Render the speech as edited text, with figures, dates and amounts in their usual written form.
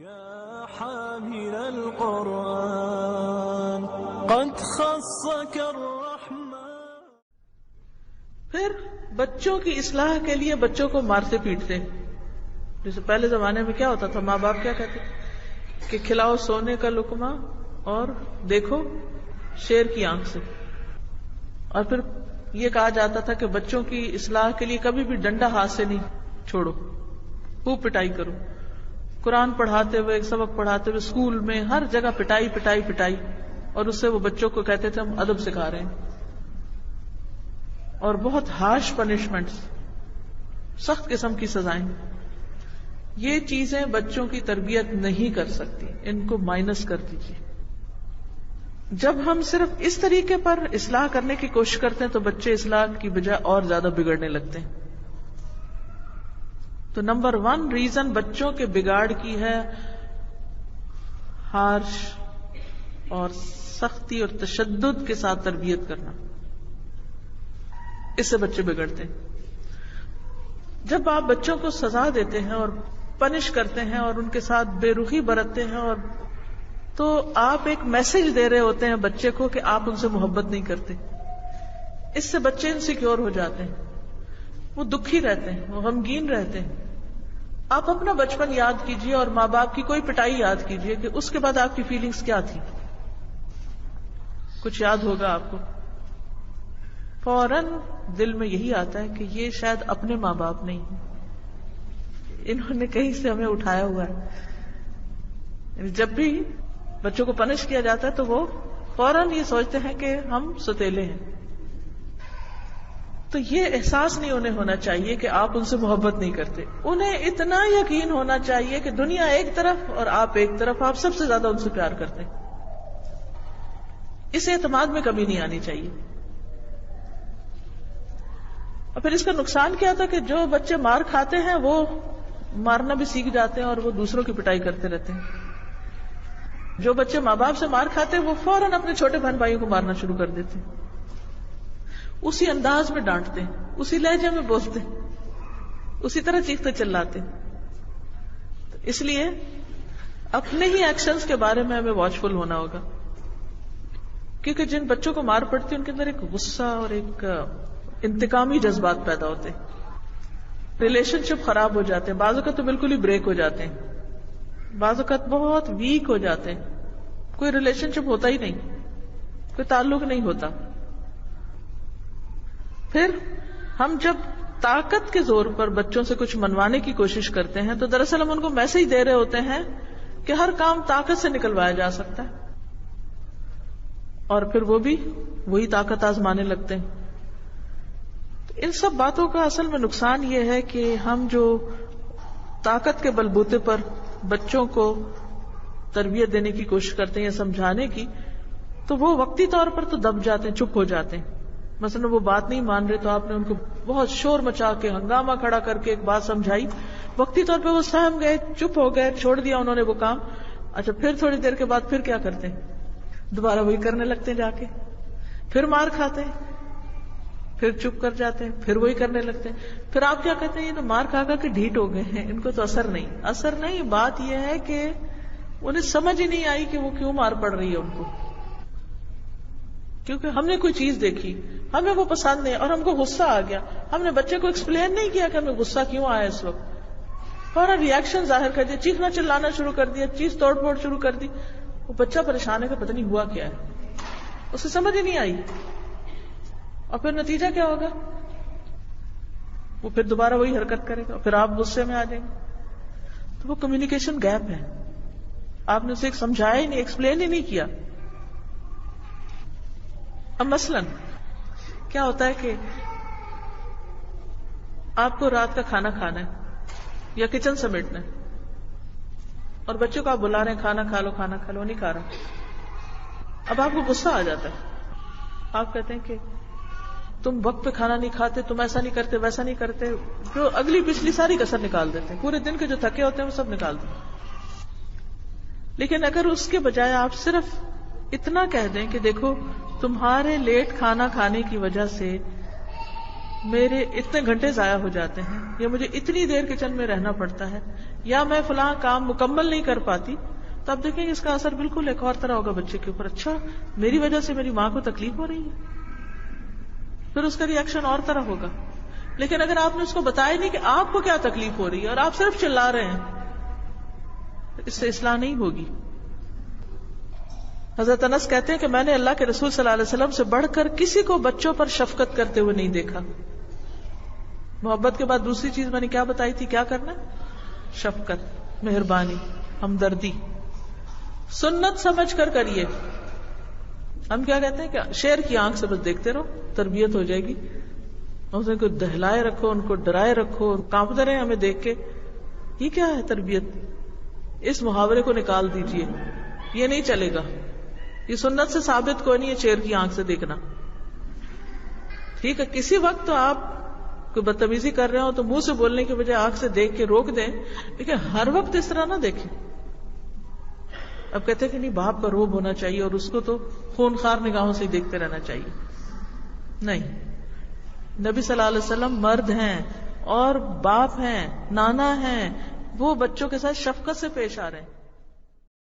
يا حامل القرآن قد خصك الرحمن. پھر بچوں کی اصلاح کے لیے بچوں کو مارتے پیٹتے. جیسے پہلے زمانے میں کیا ہوتا تھا، ماں باپ کیا کہتے کہ کھلاؤ سونے کا لقمہ اور دیکھو شیر کی آنکھ سے. اور پھر یہ کہا جاتا تھا کہ بچوں کی اصلاح کے لیے کبھی بھی ڈنڈا ہاتھ سے نہیں چھوڑو، خوب پٹائی کرو. قرآن پڑھاتے ہوئے، سبق پڑھاتے ہوئے، اسکول میں ہر جگہ پٹائی پٹائی پٹائی. اور اس سے وہ بچوں کو کہتے تھے ہم ادب سکھا رہے ہیں. اور بہت ہارش پنشمنٹس، سخت قسم کی سزائیں. یہ چیزیں بچوں کی تربیت نہیں کر سکتی، ان کو مائنس کر دیجیے. جب ہم صرف اس طریقے پر اصلاح کرنے کی کوشش کرتے ہیں تو بچے اصلاح کی بجائے اور زیادہ بگڑنے لگتے ہیں. تو نمبر 1 ریزن بچوں کے بگاڑ کی ہے ہارش اور سختی اور تشدد کے ساتھ تربیت کرنا. اس سے بچے بگڑتے ہیں. جب آپ بچوں کو سزا دیتے ہیں اور پنش کرتے ہیں اور ان کے ساتھ بے رخی برتتے ہیں اور تو آپ ایک میسج دے رہے ہوتے ہیں بچے کو کہ آپ ان سے محبت نہیں کرتے. اس سے بچے انسیکیور ہو جاتے ہیں، وہ دکھی رہتے ہیں، وہ غمگین رہتے ہیں. آپ اپنا بچپن یاد کیجئے اور ماں باپ کی کوئی پٹائی یاد کیجئے کہ اس کے بعد آپ کی فیلنگز کیا تھی. کچھ یاد ہوگا آپ کو، فوراً دل میں یہی آتا ہے کہ یہ شاید اپنے ماں باپ نہیں ہیں، انہوں نے کہیں سے ہمیں اٹھایا ہوا ہے. جب بھی بچوں کو پنش کیا جاتا ہے تو وہ فوراً یہ سوچتے ہیں کہ ہم ستیلے ہیں. تو یہ احساس نہیں انہیں ہونا چاہیے کہ آپ ان سے محبت نہیں کرتے. انہیں اتنا یقین ہونا چاہیے کہ دنیا ایک طرف اور آپ ایک طرف، آپ سب سے زیادہ ان سے پیار کرتے ہیں. اس اعتماد میں کمی نہیں آنی چاہیے. اور پھر اس کا نقصان کیا تھا کہ جو بچے مار کھاتے ہیں وہ مارنا بھی سیکھ جاتے ہیں اور وہ دوسروں کی پٹائی کرتے رہتے ہیں. جو بچے ماں باپ سے مار کھاتے ہیں وہ فوراً اپنے چھوٹے بہن بھائیوں کو مارنا شروع کر دیتے ہیں، اسی انداز میں ڈانٹتے ہیں، اسی لہجے میں بولتے ہیں، اسی طرح چیختے چلاتے ہیں. اس لیے اپنے ہی ایکشنز کے بارے میں ہمیں واچفل ہونا ہوگا، کیونکہ جن بچوں کو مار پڑتی ہے ان کے اندر ایک غصہ اور ایک انتقامی جذبات پیدا ہوتے ہیں. ریلیشن شپ خراب ہو جاتے ہیں، بعض اوقات تو بالکل ہی بریک ہو جاتے ہیں، بعض اوقات بہت ویک ہو جاتے ہیں، کوئی ریلیشن شپ ہوتا ہی نہیں، کوئی تعلق نہیں ہوتا. پھر ہم جب طاقت کے زور پر بچوں سے کچھ منوانے کی کوشش کرتے ہیں تو دراصل ہم ان کو میسج دے رہے ہوتے ہیں کہ ہر کام طاقت سے نکلوایا جا سکتا ہے، اور پھر وہ بھی وہی طاقت آزمانے لگتے ہیں. ان سب باتوں کا اصل میں نقصان یہ ہے کہ ہم جو طاقت کے بلبوتے پر بچوں کو تربیت دینے کی کوشش کرتے ہیں یا سمجھانے کی، تو وہ وقتی طور پر تو دب جاتے ہیں، چپ ہو جاتے ہیں. مثلا وہ بات نہیں مان رہے تو آپ نے ان کو بہت شور مچا کے ہنگامہ کھڑا کر کے ایک بات سمجھائی، وقتی طور پہ وہ سہم گئے، چپ ہو گئے، چھوڑ دیا انہوں نے وہ کام. اچھا پھر تھوڑی دیر کے بعد پھر کیا کرتے ہیں؟ دوبارہ وہی کرنے لگتے ہیں، جا کے پھر مار کھاتے ہیں، پھر چپ کر جاتے ہیں، پھر وہی کرنے لگتے ہیں. پھر آپ کیا کہتے ہیں؟ یہ تو مار کھا کر کے ڈھیٹ ہو گئے ہیں، ان کو تو اثر نہیں. بات یہ ہے کہ انہیں سمجھ ہی نہیں آئی کہ وہ کیوں مار پڑ رہی ہے ان کو، کیونکہ ہم نے کوئی چیز دیکھی، ہمیں وہ پسند نہیں اور ہم کو غصہ آ گیا. ہم نے بچے کو ایکسپلین نہیں کیا کہ ہمیں غصہ کیوں آیا اس وقت، فوراً ریئیکشن ظاہر کر دیا، چیخنا چلانا شروع کر دیا، چیز توڑ پھوڑ شروع کر دی. وہ بچہ پریشان ہے کہ پتہ نہیں ہوا کیا ہے، اسے سمجھ ہی نہیں آئی. اور پھر نتیجہ کیا ہوگا؟ وہ پھر دوبارہ وہی حرکت کرے گا، پھر آپ غصے میں آ جائیں گے. تو وہ کمیونیکیشن گیپ ہے، آپ نے اسے سمجھایا ہی نہیں، ایکسپلین ہی نہیں کیا. اب مثلاً کیا ہوتا ہے کہ آپ کو رات کا کھانا کھانا ہے یا کچن سمیٹنا ہے اور بچوں کو آپ بلا رہے ہیں کھانا کھا لو، کھانا کھا لو، نہیں کھا رہا. اب آپ کو غصہ آ جاتا ہے، آپ کہتے ہیں کہ تم وقت پہ کھانا نہیں کھاتے، تم ایسا نہیں کرتے، ویسا نہیں کرتے، جو اگلی پچھلی ساری کسر نکال دیتے ہیں، پورے دن کے جو تھکے ہوتے ہیں وہ سب نکال دیتے ہیں. لیکن اگر اس کے بجائے آپ صرف اتنا کہہ دیں کہ دیکھو تمہارے لیٹ کھانا کھانے کی وجہ سے میرے اتنے گھنٹے ضائع ہو جاتے ہیں، یا مجھے اتنی دیر کچن میں رہنا پڑتا ہے، یا میں فلاں کام مکمل نہیں کر پاتی، تو آپ دیکھیں گے اس کا اثر بالکل ایک اور طرح ہوگا بچے کے اوپر. اچھا میری وجہ سے میری ماں کو تکلیف ہو رہی ہے، پھر اس کا ری ایکشن اور طرح ہوگا. لیکن اگر آپ نے اس کو بتایا نہیں کہ آپ کو کیا تکلیف ہو رہی ہے اور آپ صرف چلا رہے ہیں، اس سے اصلاح نہیں ہوگی. حضرت انس کہتے ہیں کہ میں نے اللہ کے رسول صلی اللہ علیہ وسلم سے بڑھ کر کسی کو بچوں پر شفقت کرتے ہوئے نہیں دیکھا. محبت کے بعد دوسری چیز میں نے کیا بتائی تھی، کیا کرنا؟ شفقت، مہربانی، ہمدردی. سنت سمجھ کر کریے. ہم کیا کہتے ہیں کہ شیر کی آنکھ سے بس دیکھتے رہو، تربیت ہو جائے گی. ان کو دہلائے رکھو، ان کو ڈرائے رکھو، کانپتے رہے ہمیں دیکھ کے. یہ کیا ہے تربیت؟ اس محاورے کو نکال دیجئے، یہ نہیں چلے گا. یہ سنت سے ثابت کوئی نہیں ہے شیر کی آنکھ سے دیکھنا. ٹھیک ہے کسی وقت تو آپ کوئی بدتمیزی کر رہے ہو تو منہ سے بولنے کی بجائے آنکھ سے دیکھ کے روک دیں، لیکن ہر وقت اس طرح نہ دیکھیں. اب کہتے ہیں کہ نہیں باپ کا روب ہونا چاہیے اور اس کو تو خونخوار نگاہوں سے دیکھتے رہنا چاہیے. نہیں، نبی صلی اللہ علیہ وسلم مرد ہیں اور باپ ہیں، نانا ہیں، وہ بچوں کے ساتھ شفقت سے پیش آ رہے ہیں.